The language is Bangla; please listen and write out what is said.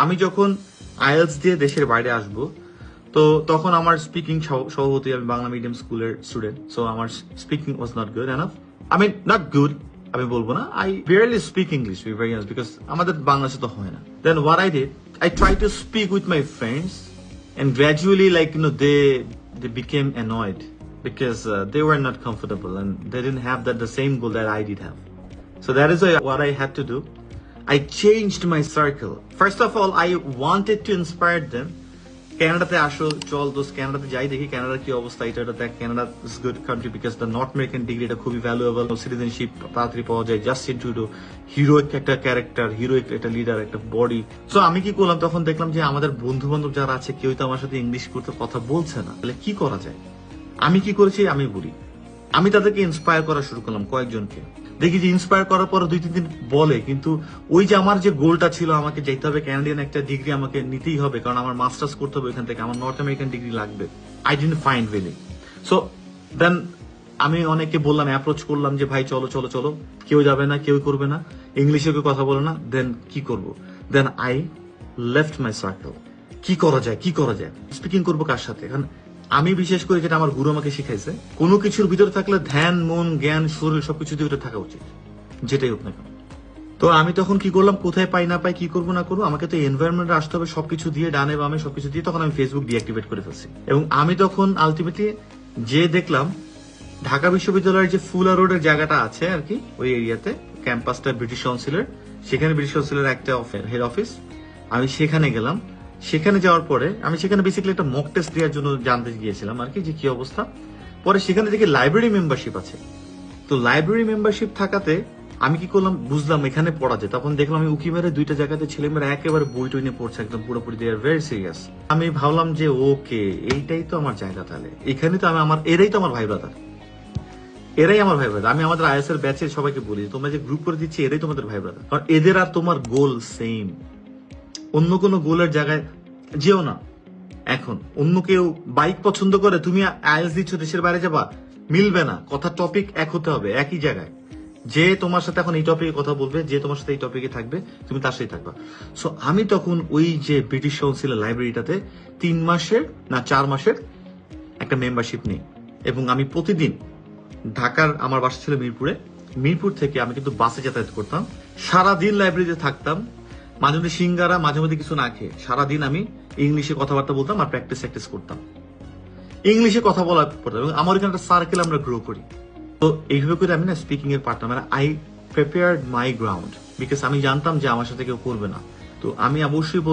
আমি যখন আইএলটিএস দিয়ে দেশের বাইরে আসব, তো তখন আমার স্পিকিং স্বভাবতই, আমি বাংলা মিডিয়াম স্কুলের স্টুডেন্ট, সো আমার speaking was not good enough. I mean not good আমি বলবো না, I barely speak English very nice, because আমাদের বাংলাদেশে তো হয় না। Then what I did, I tried to speak with my friends, and gradually, like, they became annoyed because they were not comfortable and they didn't have the same goal that I did have. So that is what I had to do. I changed my circle. First of all, I wanted to inspire them. ক্যানাডাতে আসো, চল দোস্ত ক্যানাডাতে যাই, দেখি ক্যানাডার কি অবস্থা। এটা দেখ, Canada is good country because the north American degree এটা খুবই ভ্যালুয়েবল, সিটিজেনশিপ তাড়াতাড়ি পাওয়া যায়, জাস্ট ইনটু হিরোইক একটা ক্যারেক্টার, হিরোইক একটা লিডার, একটা বডি। সো আমি কি করলাম, তখন দেখলাম যে আমাদের বন্ধু বান্ধব যারা আছে কেউ তো আমার সাথে ইংলিশ করতে কথা বলছে না, তাহলে কি করা যায়। আমি কি করেছি আমি বলি, আমি তাদেরকে ইন্সপায়ার করা শুরু করলাম কয়েকজনকে। দেখি যে ইন্সপায়ার করার পর 2-3 দিন বলে, কিন্তু ওই যে আমার যে গোলটা ছিল, আমাকে যেতে হবে ক্যানাডিয়ান একটা ডিগ্রি আমাকে নিতেই হবে, কারণ আমার মাস্টার্স করতে হবে ওইখান থেকে, আমার নর্থ আমেরিকান ডিগ্রি লাগবে। I didn't find really. So then আমি অনেকে বললাম, অ্যাপ্রোচ করলাম যে ভাই চলো চলো চলো, কেউ যাবে না, কেউ করবে না, ইংলিশে কেউ কথা বলে না। দেন কি করব, then I left my circle. কি করা যায়, কি করা যায়, স্পিকিং করবো কার সাথে। কারণ আমি বিশেষ করে যেটা আমার গুরু আমাকে শিখাইছে, কোনো কিছুর ভিতরে থাকলে ধ্যান, মন, জ্ঞান, শরীর সবকিছু দিয়ে ওটা থাকা উচিত, যেটাই হোক না কেন। তো আমি তখন কি করলাম, কোথায় পাই না পাই, কি করবো না করবো, আমাকে তো এনভায়রনমেন্টে আসতে হবে, সবকিছু দিয়ে ডানে বামে সবকিছু দিয়ে, তখন আমি ফেসবুক ডিঅ্যাক্টিভেট করে ফেলছি। এবং আমি তখন আলটিমেটলি যে দেখলাম ঢাকা বিশ্ববিদ্যালয়ের যে ফুলা রোডের জায়গাটা আছে আর কি, ওই এরিয়াতে ক্যাম্পাসটা ব্রিটিশ কাউন্সিলের, সেখানে ব্রিটিশ কাউন্সিলের একটা হেড অফিস। আমি সেখানে গেলাম। সেখানে যাওয়ার পরে আমি সেখানে বেসিক্যালি একটা মক টেস্ট দেওয়ার জন্য জানতে গিয়েছিলাম আর কি, যে কি অবস্থা। পরে সেখানে দেখি লাইব্রেরি মেম্বারশিপ আছে। তো লাইব্রেরি মেম্বারশিপ থাকাতে আমি কি করলাম, বুঝলাম এখানে পড়া যায়। তখন দেখলাম আমি উকি মেরে 2টা জায়গাতে ছেলেমেয়েরা একেবারে বই টই নিয়ে পড়ছে, একদম পুরোপুরি দে আর ভেরি সিরিয়াস। আমি ভাবলাম যে ওকে, এইটাই তো আমার জায়গা, তাহলে এখানে তো আমার এরাই তো আমার ভাই ব্রাদার, এরাই আমার ভাই ব্রাদার। আমি আমাদের আইএস এর ব্যাচের সবাইকে বলি, তোমরা যে গ্রুপ করে দিচ্ছি এরাই তোমাদের ভাই ব্রাদার, কারণ এদের আর তোমার গোল সেম। অন্য কোনো গোলের জায়গায় যেও না। এখন অন্য কেউ বাইক পছন্দ করে, তুমি আইএলটিএস দিচ্ছ, দেশের বাইরে যাবা, মিলবে না। কথা টপিক এক হতে হবে, একই জায়গায়। যে তোমার সাথে এখন এই টপিকে কথা বলবে, যে তোমার সাথে এই টপিকে থাকবে, তুমি তার সাথে থাকবা। সো আমি তখন ওই যে ব্রিটিশ কাউন্সিলের লাইব্রেরিটাতে 3 মাসের না 4 মাসের একটা মেম্বারশিপ নিই। এবং আমি প্রতিদিন ঢাকার, আমার বাসা ছিল মিরপুরে, মিরপুর থেকে আমি কিন্তু বাসে যাতায়াত করতাম, সারাদিন লাইব্রেরিতে থাকতাম, মাঝে মধ্যে সিঙ্গারা, মাঝে মধ্যে কিছু না খেয়ে সারাদিন আমি ইংলিশে কথাবার্তা বলতাম আর প্র্যাকটিস করতাম, ইংলিশে কথা বলা পড়তাম। এবং আমার এখানে একটা সার্কেল আমরা গ্রো করি। তো এইভাবে করে আমি না স্পিকিং এর পার্টনার, মানে I prepared my ground, because আমি জানতাম যে আমার সাথে কেউ করবে না। তো আমি অবশ্যই